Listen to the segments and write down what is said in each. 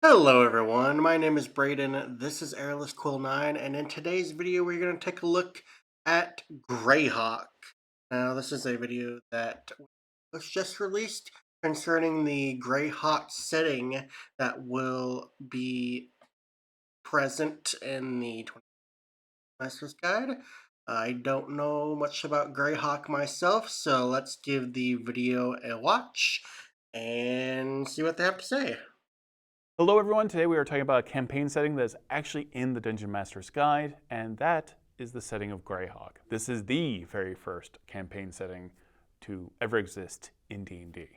Hello everyone, my name is Brayden, this is Airless Quill 9, and in today's video we're going to take a look at Greyhawk. Now this is a video that was just released concerning the Greyhawk setting that will be present in the 20 Master's Guide. I don't know much about Greyhawk myself, so let's give the video a watch and see what they have to say. Hello everyone, today we are talking about a campaign setting that is actually in the Dungeon Master's Guide, and that is the setting of Greyhawk. This is the very first campaign setting to ever exist in D&D.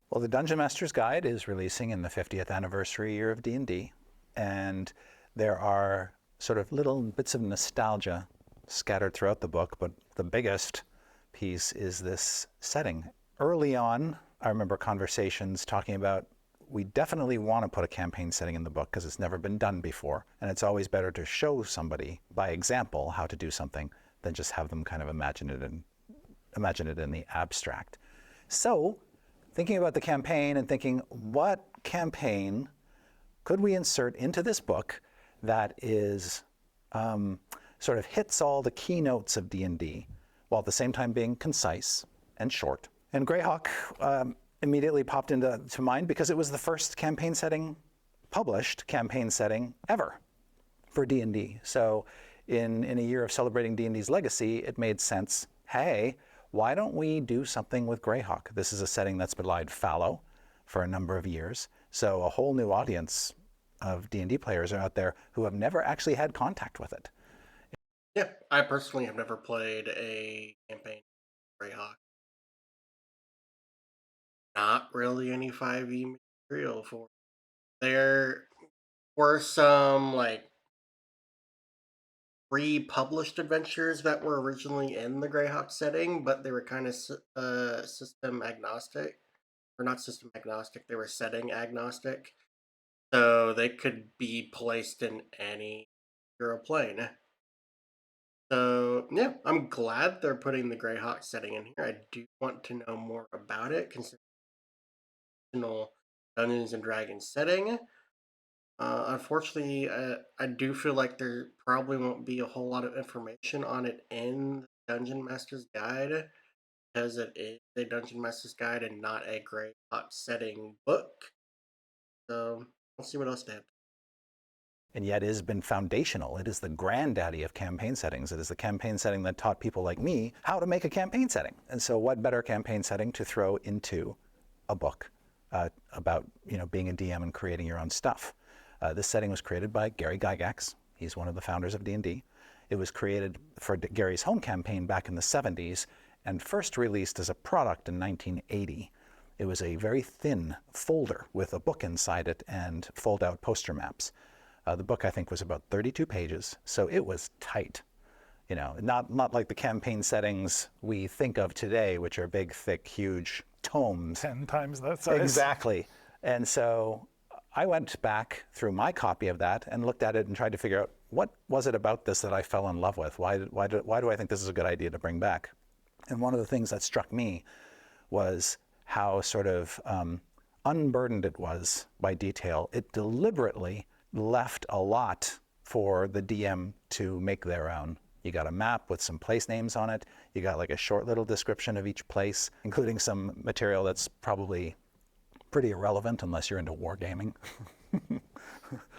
Well, the Dungeon Master's Guide is releasing in the 50th anniversary year of D&D, and there are sort of little bits of nostalgia scattered throughout the book, but the biggest piece is this setting. Early on, I remember conversations talking about we definitely want to put a campaign setting in the book because it's never been done before, and it's always better to show somebody by example how to do something than just have them kind of imagine it in the abstract. So, thinking about the campaign and thinking, what campaign could we insert into this book that is sort of hits all the keynotes of D&D, while at the same time being concise and short. And Greyhawk immediately popped into mind because it was the first published campaign setting ever for D&D. So in a year of celebrating D&D's legacy, it made sense, hey, why don't we do something with Greyhawk? This is a setting that's been lied fallow for a number of years. So a whole new audience of D&D players are out there who have never actually had contact with it. Yeah, I personally have never played a campaign with Greyhawk. Not really any 5e material for it. There were some like pre-published adventures that were originally in the Greyhawk setting, but they were kind of system agnostic, or not system agnostic. They were setting agnostic, so they could be placed in any hero plane. So yeah, I'm glad they're putting the Greyhawk setting in here. I do want to know more about it, considering Dungeons and Dragons setting. Unfortunately, I do feel like there probably won't be a whole lot of information on it in the Dungeon Master's Guide, because it is a Dungeon Master's Guide and not a Greyhawk setting book. So we'll see what else they have. And yet it has been foundational. It is the granddaddy of campaign settings. It is the campaign setting that taught people like me how to make a campaign setting. And so what better campaign setting to throw into a book about being a DM and creating your own stuff. This setting was created by Gary Gygax. He's one of the founders of D&D. It was created for Gary's home campaign back in the 70s and first released as a product in 1980. It was a very thin folder with a book inside it and fold-out poster maps. The book, I think, was about 32 pages, so it was tight. Not like the campaign settings we think of today, which are big, thick, huge tomes. 10 times that size. Exactly. And so I went back through my copy of that and looked at it and tried to figure out what was it about this that I fell in love with? Why do I think this is a good idea to bring back? And one of the things that struck me was how sort of unburdened it was by detail. It deliberately left a lot for the DM to make their own. You got a map with some place names on it. You got like a short little description of each place, including some material that's probably pretty irrelevant unless you're into wargaming.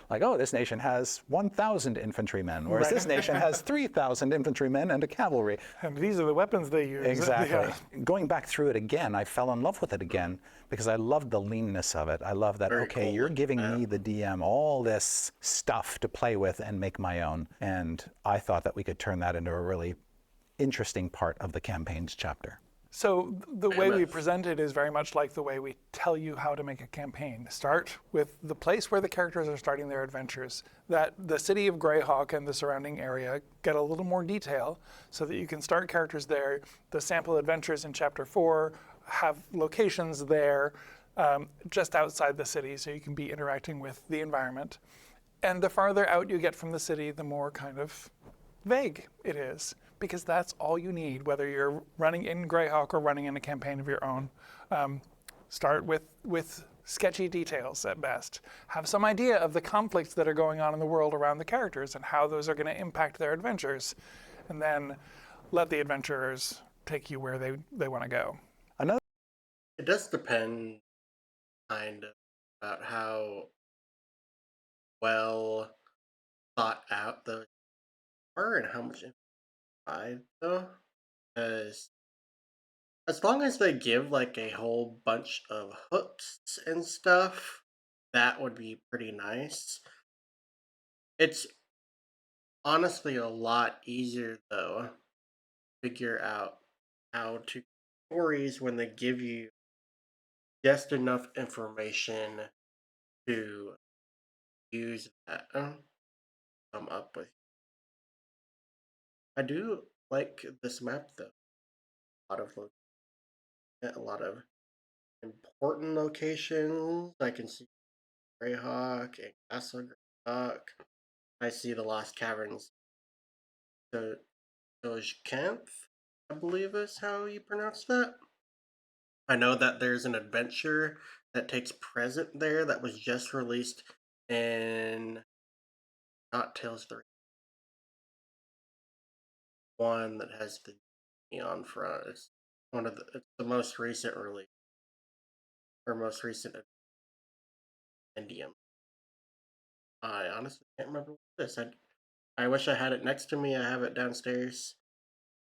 Like, oh, this nation has 1,000 infantrymen, whereas this nation has 3,000 infantrymen and a cavalry. And these are the weapons they use. Exactly. Yeah. Going back through it again, I fell in love with it again because I loved the leanness of it. I love that, Very cool. You're giving me, the DM, all this stuff to play with and make my own. And I thought that we could turn that into a really interesting part of the campaign's chapter. So the way we present it is very much like the way we tell you how to make a campaign. Start with the place where the characters are starting their adventures. That the city of Greyhawk and the surrounding area get a little more detail so that you can start characters there. The sample adventures in Chapter 4 have locations there just outside the city so you can be interacting with the environment. And the farther out you get from the city, the more kind of vague it is, because that's all you need, whether you're running in Greyhawk or running in a campaign of your own. Start with sketchy details at best. Have some idea of the conflicts that are going on in the world around the characters and how those are going to impact their adventures. And then let the adventurers take you where they want to go. Another It does depend kind of about how well thought out those are and how much inside though. Because as long as they give like a whole bunch of hooks and stuff, that would be pretty nice. It's honestly a lot easier though to figure out how to stories when they give you just enough information to use that come up with. I do like this map though. A lot of important locations. I can see Greyhawk and Castle Greyhawk. I see the Lost Caverns. So Dojkanth, I believe is how you pronounce that. I know that there's an adventure that takes present there that was just released in not Tales 3. One that has the neon front. It's the most recent release. Or most recent Indium. I honestly can't remember what it is. I wish I had it next to me. I have it downstairs.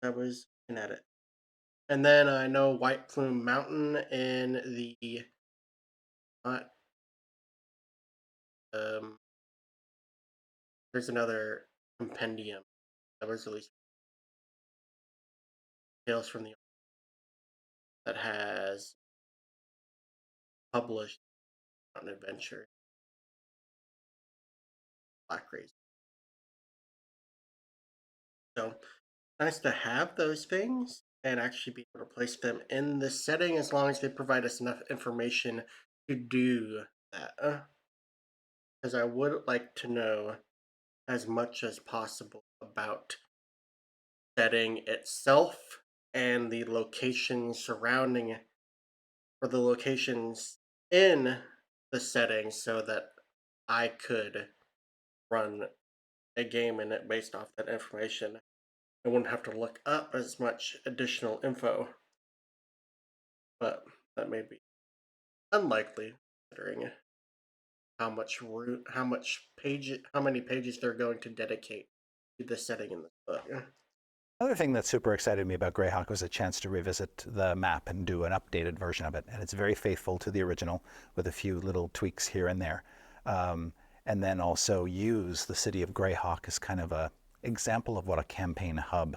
I was looking at it. And then I know White Plume Mountain in the not there's another compendium that was released, Tales from the that has published Mountain Adventure Black Race. So nice to have those things and actually be able to place them in the setting as long as they provide us enough information to do that. Because I would like to know as much as possible about setting itself and the locations surrounding or the locations in the setting so that I could run a game in it based off that information. I wouldn't have to look up as much additional info, but that may be unlikely considering how many pages they're going to dedicate to the setting in this book. Another thing that super excited me about Greyhawk was a chance to revisit the map and do an updated version of it. And it's very faithful to the original with a few little tweaks here and there. And then also use the city of Greyhawk as kind of a example of what a campaign hub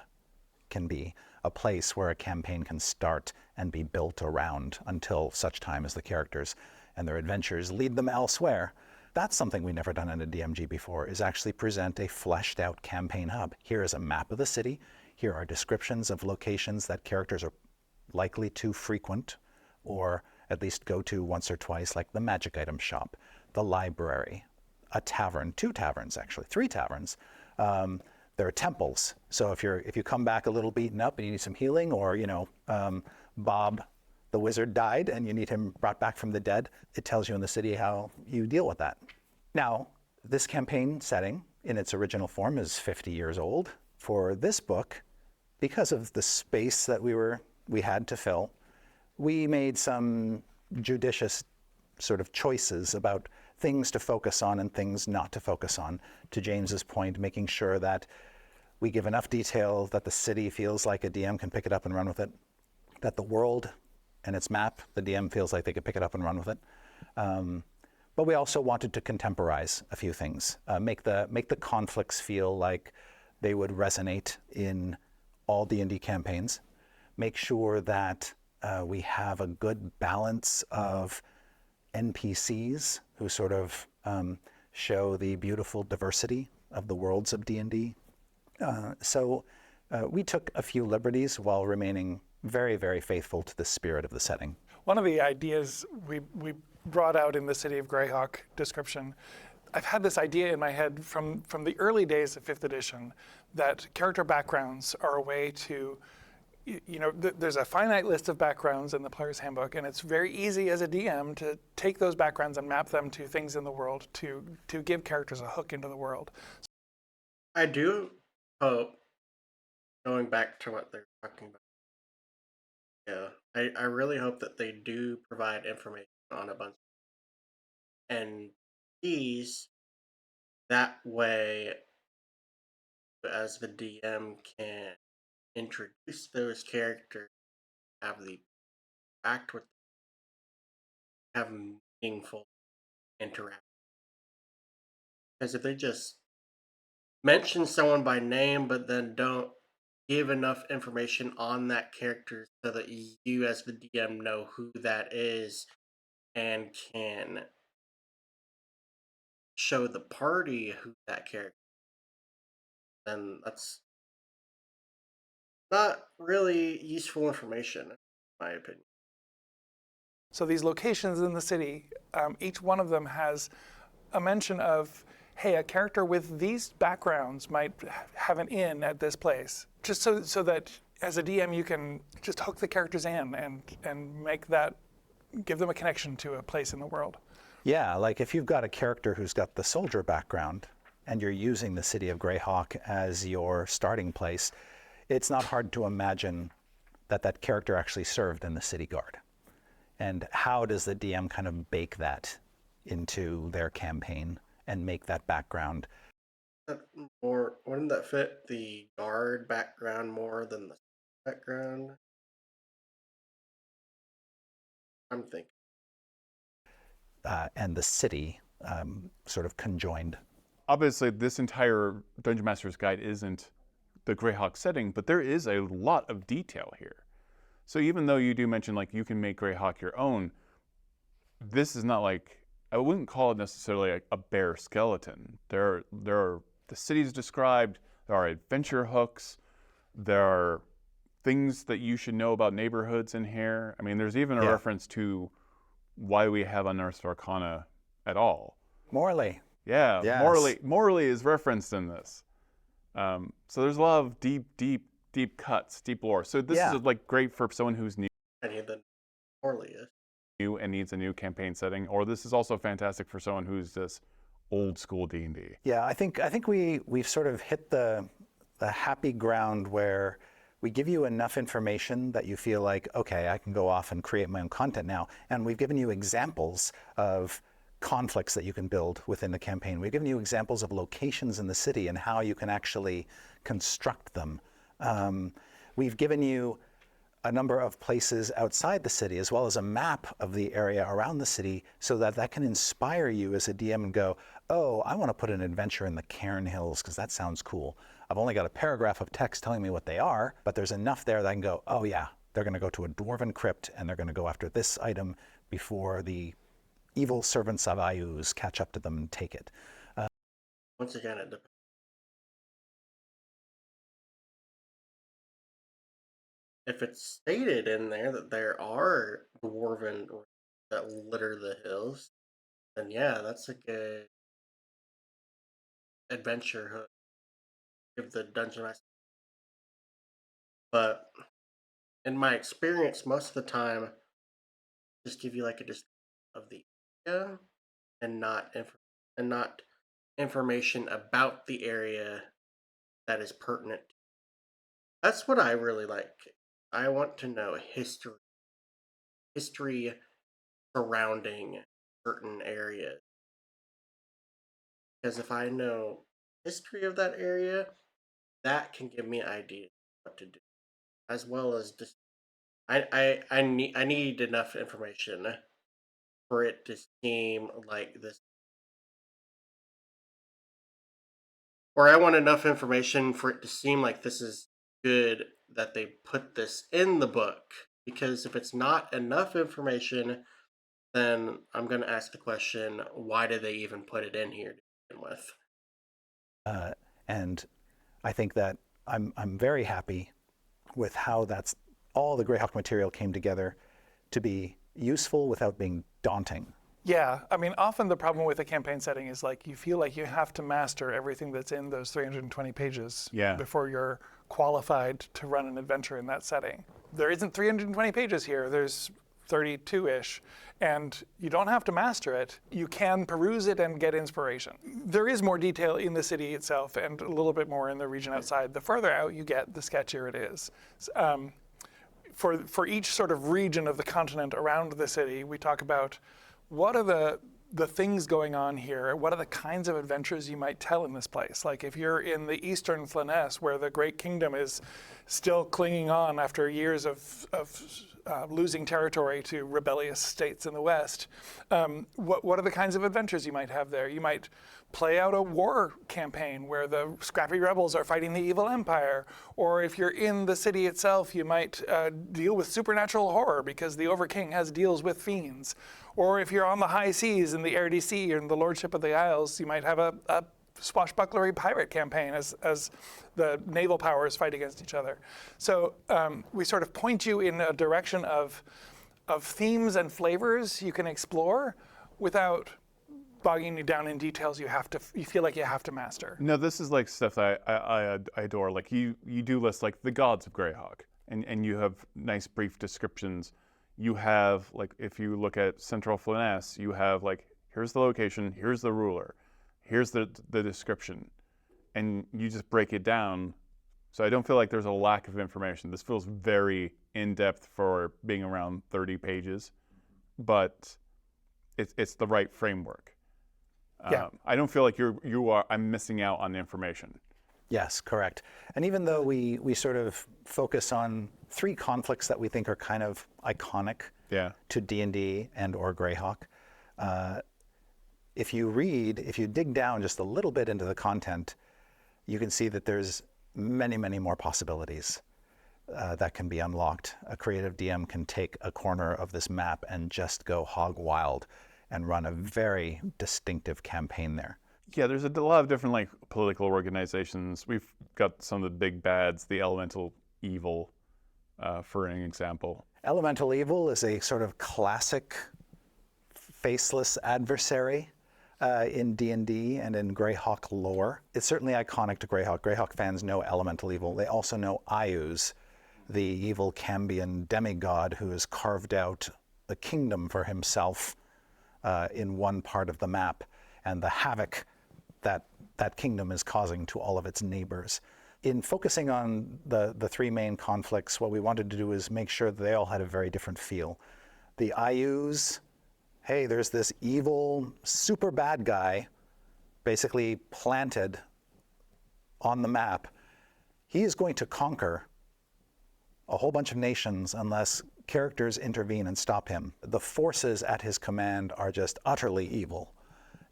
can be, a place where a campaign can start and be built around until such time as the characters and their adventures lead them elsewhere. That's something we've never done in a DMG before, is actually present a fleshed out campaign hub. Here is a map of the city. Here are descriptions of locations that characters are likely to frequent or at least go to once or twice, like the magic item shop, the library, a tavern, 2 taverns actually, 3 taverns. There are temples. So if you come back a little beaten up and you need some healing, or Bob the wizard died and you need him brought back from the dead, it tells you in the city how you deal with that. Now, this campaign setting in its original form is 50 years old. For this book, because of the space that we had to fill, we made some judicious sort of choices about things to focus on and things not to focus on. To James's point, making sure that we give enough detail that the city feels like a DM can pick it up and run with it, that the world and its map, the DM feels like they could pick it up and run with it. But we also wanted to contemporize a few things, make the conflicts feel like they would resonate in all D&D campaigns, make sure that we have a good balance of NPCs who sort of show the beautiful diversity of the worlds of D&D. So we took a few liberties while remaining very, very faithful to the spirit of the setting. One of the ideas we brought out in the City of Greyhawk description, I've had this idea in my head from the early days of 5th edition that character backgrounds are a way to there's a finite list of backgrounds in the player's handbook, and it's very easy as a DM to take those backgrounds and map them to things in the world to give characters a hook into the world. I do hope, going back to what they're talking about, I really hope that they do provide information on a bunch and these that way as the DM can introduce those characters, have the act with, have meaningful interaction. Because if they just mention someone by name but then don't give enough information on that character so that you as the DM know who that is and can show the party who that character is, then that's not really useful information, in my opinion. So these locations in the city, each one of them has a mention of, hey, a character with these backgrounds might have an inn at this place, just so that as a DM you can just hook the characters in and make that, give them a connection to a place in the world. Yeah, like if you've got a character who's got the soldier background and you're using the city of Greyhawk as your starting place, it's not hard to imagine that that character actually served in the city guard. And how does the DM kind of bake that into their campaign and make that background? Or wouldn't that fit the guard background more than the background? I'm thinking. And the city sort of conjoined. Obviously, this entire Dungeon Master's Guide isn't the Greyhawk setting, but there is a lot of detail here. So even though you do mention like you can make Greyhawk your own, this is not like, I wouldn't call it necessarily a bare skeleton. There are the cities described, there are adventure hooks, there are things that you should know about neighborhoods in here. I mean, there's even a reference to why we have Unearthed Arcana at all. Morley. Yeah, Yes. Morley is referenced in this. So there's a lot of deep cuts, deep lore. So this is like great for someone who's new. Any of the Morley is. New and needs a new campaign setting, or this is also fantastic for someone who's just old school D&D. Yeah, I think we've sort of hit the happy ground where we give you enough information that you feel like, okay, I can go off and create my own content now. And we've given you examples of conflicts that you can build within the campaign. We've given you examples of locations in the city and how you can actually construct them. We've given you a number of places outside the city, as well as a map of the area around the city, so that that can inspire you as a DM and go, oh, I want to put an adventure in the Cairn Hills because that sounds cool. I've only got a paragraph of text telling me what they are, but there's enough there that I can go, oh yeah, they're going to go to a dwarven crypt and they're going to go after this item before the evil servants of Ayuz catch up to them and take it. Once again, it depends. If it's stated in there that there are dwarven that litter the hills, then yeah, that's a good adventure hook. Give the dungeon master. But in my experience, most of the time, just give you like a description of the area and not information about the area that is pertinent. That's what I really like. I want to know history surrounding certain areas. Because if I know history of that area, that can give me ideas what to do. As well as just I need enough information for it to seem like this. Or I want enough information for it to seem like this is good that they put this in the book. Because if it's not enough information, then I'm going to ask the question, why did they even put it in here to begin with? And I think that I'm very happy with how that's all the Greyhawk material came together to be useful without being daunting. Yeah, I mean, often the problem with a campaign setting is like you feel like you have to master everything that's in those 320 pages before you're qualified to run an adventure in that setting. There isn't 320 pages here. There's 32-ish, and you don't have to master it. You can peruse it and get inspiration. There is more detail in the city itself and a little bit more in the region outside. The further out you get, the sketchier it is. For each sort of region of the continent around the city, we talk about what are the things going on here, what are the kinds of adventures you might tell in this place. Like if you're in the eastern Flanness, where the Great Kingdom is still clinging on after years of losing territory to rebellious states in the west, what are the kinds of adventures you might have there? You might play out a war campaign where the scrappy rebels are fighting the evil empire. Or if you're in the city itself, you might deal with supernatural horror because the Overking has deals with fiends. Or if you're on the high seas in the Sea or in the Lordship of the Isles, you might have a swashbucklery pirate campaign as the naval powers fight against each other. So we sort of point you in a direction of themes and flavors you can explore without bogging you down in details you feel like you have to master. No, this is like stuff that I adore. Like you do list like the gods of Greyhawk, and you have nice brief descriptions. You have, like, if you look at Central Flanness, you have like, here's the location, here's the ruler, here's the description, and you just break it down. So I don't feel like there's a lack of information. This feels very in-depth for being around 30 pages, but it's the right framework. Yeah. I don't feel like I'm missing out on information. Yes, correct. And even though we sort of focus on 3 conflicts that we think are kind of iconic to D&D and or Greyhawk, if you dig down just a little bit into the content, you can see that there's many, many more possibilities that can be unlocked. A creative DM can take a corner of this map and just go hog wild and run a very distinctive campaign there. Yeah, there's a lot of different like political organizations. We've got some of the big bads, the elemental evil, for an example. Elemental evil is a sort of classic faceless adversary in D&D and in Greyhawk lore. It's certainly iconic to Greyhawk. Greyhawk fans know elemental evil. They also know Ayuz, the evil Cambion demigod who has carved out a kingdom for himself in one part of the map, and the havoc that kingdom is causing to all of its neighbors. In focusing on the 3 main conflicts, what we wanted to do is make sure that they all had a very different feel. The Ayuz, hey, there's this evil, super bad guy basically planted on the map. He is going to conquer a whole bunch of nations unless characters intervene and stop him. The forces at his command are just utterly evil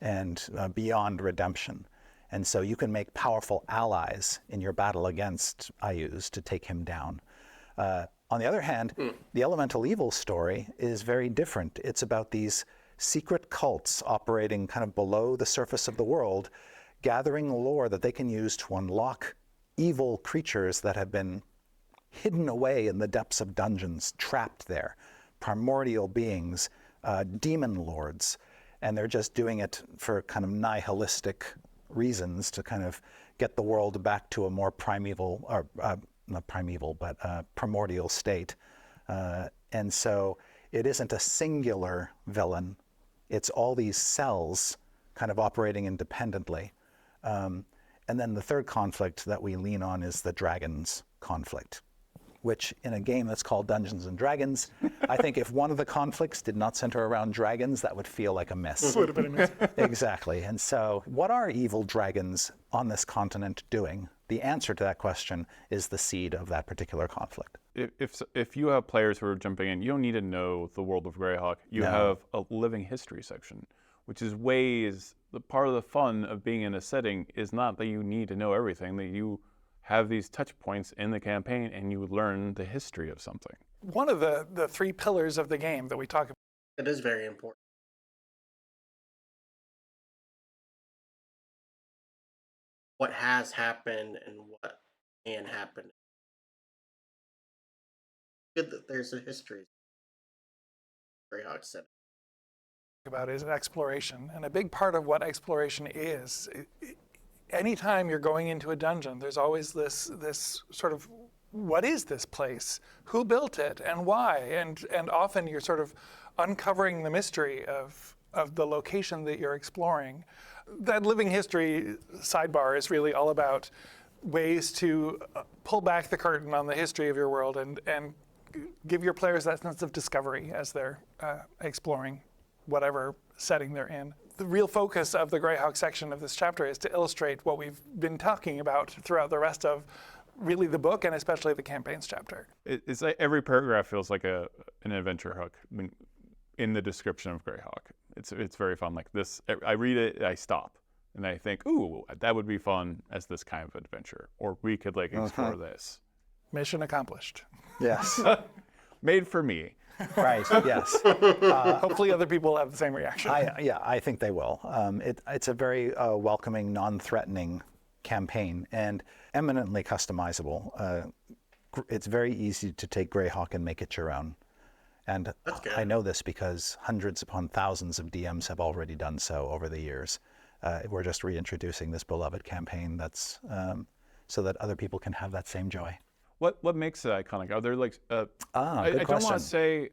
and beyond redemption. And so you can make powerful allies in your battle against Ayuz to take him down. On the other hand, the elemental evil story is very different. It's about these secret cults operating kind of below the surface of the world, gathering lore that they can use to unlock evil creatures that have been hidden away in the depths of dungeons, trapped there, primordial beings, demon lords, and they're just doing it for kind of nihilistic reasons to kind of get the world back to a more primeval, or not primeval, but primordial state. And so it isn't a singular villain. It's all these cells kind of operating independently. And then the third conflict that we lean on is the dragons conflict, which in a game that's called Dungeons and Dragons, I think if one of the conflicts did not center around dragons, that would feel like a miss. Would have been a miss. Exactly. And so what are evil dragons on this continent doing? The answer to that question is the seed of that particular conflict. If you have players who are jumping in, you don't need to know the world of Greyhawk. You have a living history section, which is the part of the fun of being in a setting is not that you need to know everything, that you have these touch points in the campaign and you learn the history of something. One of the 3 pillars of the game that we talk about. It is very important. What has happened and what can happen. Good that there's a history. Greyhawk said. About is exploration, and a big part of what exploration is anytime you're going into a dungeon, there's always this sort of, what is this place? Who built it and why? And often you're sort of uncovering the mystery of the location that you're exploring. That living history sidebar is really all about ways to pull back the curtain on the history of your world and give your players that sense of discovery as they're exploring whatever setting they're in. The real focus of the Greyhawk section of this chapter is to illustrate what we've been talking about throughout the rest of really the book, and especially the campaigns chapter. It's like every paragraph feels like an adventure hook in the description of Greyhawk. It's very fun. Like this, I read it, I stop, and I think, ooh, that would be fun as this kind of adventure, or we could like explore this. Mission accomplished. Yes. Made for me. Right, yes. Hopefully other people will have the same reaction. I think they will. It's a very welcoming, non-threatening campaign and eminently customizable. It's very easy to take Greyhawk and make it your own. And I know this because hundreds upon thousands of DMs have already done so over the years. We're just reintroducing this beloved campaign that's so that other people can have that same joy. What makes it iconic? Are there like I don't want to say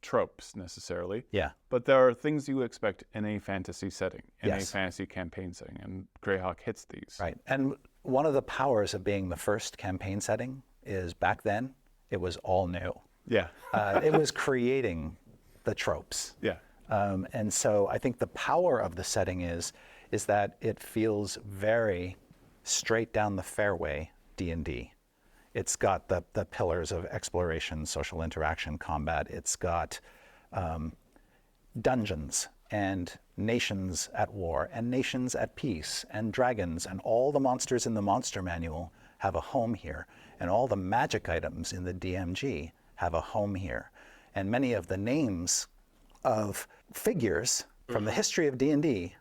tropes necessarily. Yeah. But there are things you expect in a fantasy setting, in a Yes. fantasy campaign setting, and Greyhawk hits these. Right. And one of the powers of being the first campaign setting is back then it was all new. Yeah. It was creating the tropes. Yeah. And so I think the power of the setting is that it feels very straight down the fairway D&D. It's got the pillars of exploration, social interaction, combat. It's got dungeons and nations at war and nations at peace and dragons, and all the monsters in the monster manual have a home here, and all the magic items in the DMG have a home here. And many of the names of figures from the history of D&D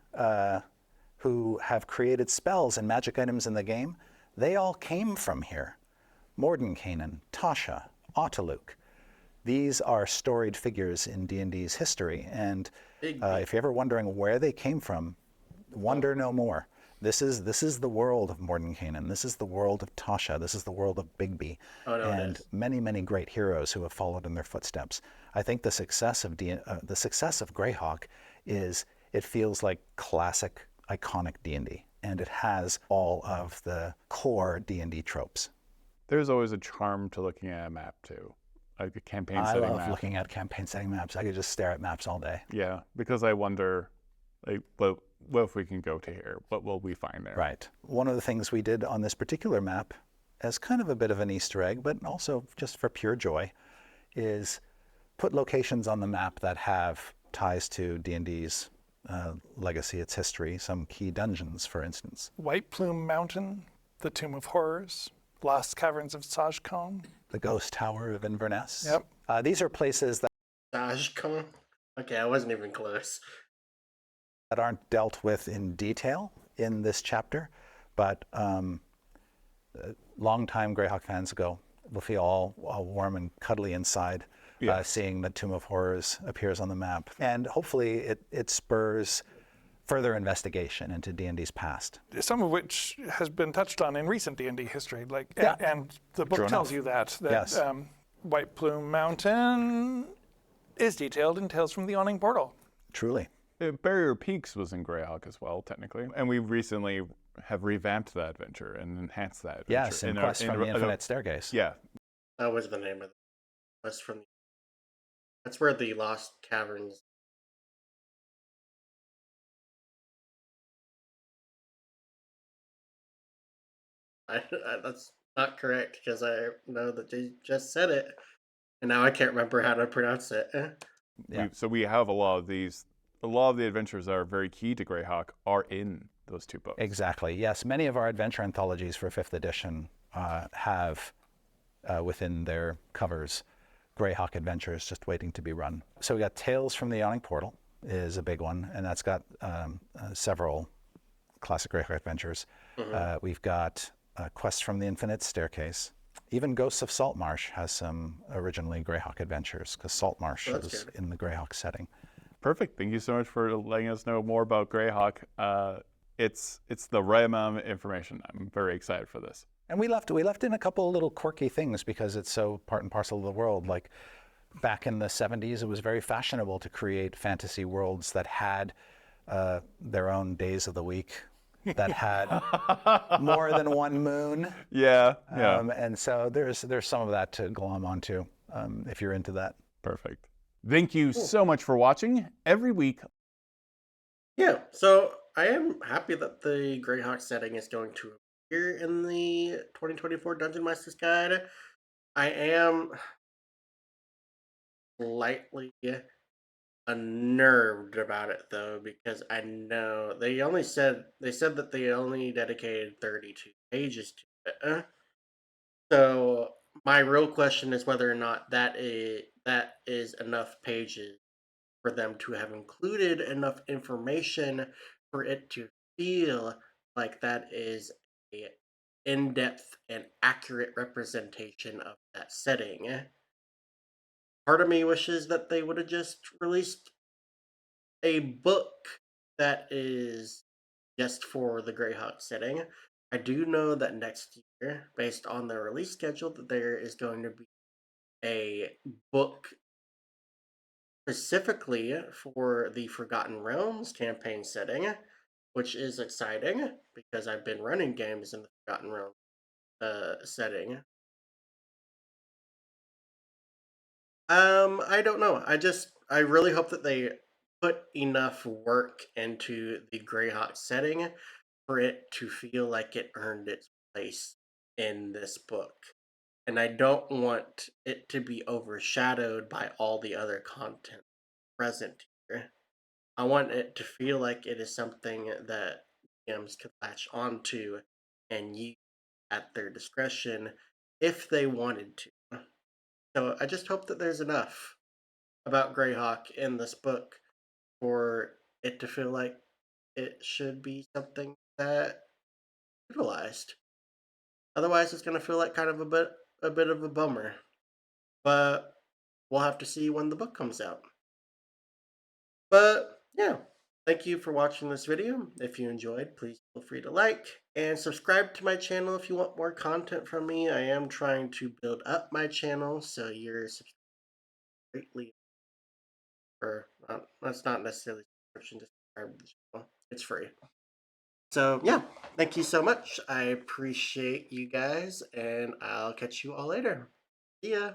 who have created spells and magic items in the game, they all came from here. Mordenkainen, Tasha, Autaluk. These are storied figures in D&D's history, and if you're ever wondering where they came from, wonder no more. This is the world of Mordenkainen. This is the world of Tasha. This is the world of Bigby, and many, many great heroes who have followed in their footsteps. I think the success of Greyhawk is it feels like classic, iconic D&D, and it has all of the core D&D tropes. There's always a charm to looking at a map too, like a campaign setting map. I love looking at campaign setting maps. I could just stare at maps all day. Yeah, because I wonder, like, what if we can go to here? What will we find there? Right. One of the things we did on this particular map, as kind of a bit of an Easter egg, but also just for pure joy, is put locations on the map that have ties to D&D's legacy, its history, some key dungeons, for instance. White Plume Mountain, the Tomb of Horrors, Lost Caverns of Sajcon. The Ghost Tower of Inverness. Yep. These are places that Sajcon? Okay, I wasn't even close. that aren't dealt with in detail in this chapter, but long-time Greyhawk fans will feel all warm and cuddly inside, seeing the Tomb of Horrors appears on the map. And hopefully it spurs further investigation into D&D's past. Some of which has been touched on in recent D&D history, and the book True tells enough. you that Yes. White Plume Mountain is detailed in Tales from the Awning Portal. Truly. Barrier Peaks was in Greyhawk as well, technically, and we recently have revamped that adventure and enhanced that adventure. Yes, in Quest from the Infinite Staircase. Yeah. That was the name of the Quest from. That's where the Lost Caverns. That's not correct because I know that you just said it, and now I can't remember how to pronounce it. Yeah. So we have a lot of these. A lot of the adventures that are very key to Greyhawk are in those two books. Exactly. Yes, many of our adventure anthologies for 5th edition have within their covers Greyhawk adventures just waiting to be run. So we got Tales from the Awning Portal is a big one, and that's got several classic Greyhawk adventures. We've got Quest from the Infinite Staircase. Even Ghosts of Saltmarsh has some originally Greyhawk adventures, because Saltmarsh is in the Greyhawk setting. Perfect. Thank you so much for letting us know more about Greyhawk. it's the right amount of information. I'm very excited for this. And we left in a couple of little quirky things because it's so part and parcel of the world. Like back in the 70s, it was very fashionable to create fantasy worlds that had their own days of the week, that had more than one moon. Yeah, yeah. And so there's some of that to glom onto if you're into that. Perfect. Thank you so much for watching. Every week. Yeah, so I am happy that the Greyhawk setting is going to appear in the 2024 Dungeon Master's Guide. I am slightly unnerved about it though, because I know they said that they only dedicated 32 pages to it. So my real question is whether or not that is enough pages for them to have included enough information for it to feel like that is a in-depth and accurate representation of that setting. Part of me wishes that they would have just released a book that is just for the Greyhawk setting. I do know that next year, based on the release schedule, that there is going to be a book specifically for the Forgotten Realms campaign setting, which is exciting because I've been running games in the Forgotten Realms setting. I don't know. I really hope that they put enough work into the Greyhawk setting for it to feel like it earned its place in this book. And I don't want it to be overshadowed by all the other content present here. I want it to feel like it is something that GMs could latch onto and use at their discretion if they wanted to. So I just hope that there's enough about Greyhawk in this book for it to feel like it should be something that utilized. Otherwise, it's going to feel like kind of a bit of a bummer. But we'll have to see when the book comes out. But yeah, thank you for watching this video. If you enjoyed, please feel free to like and subscribe to my channel if you want more content from me. I am trying to build up my channel, so you're greatly, or that's not necessarily subscription to subscribe to the channel. It's free. So yeah, thank you so much. I appreciate you guys, and I'll catch you all later. See ya.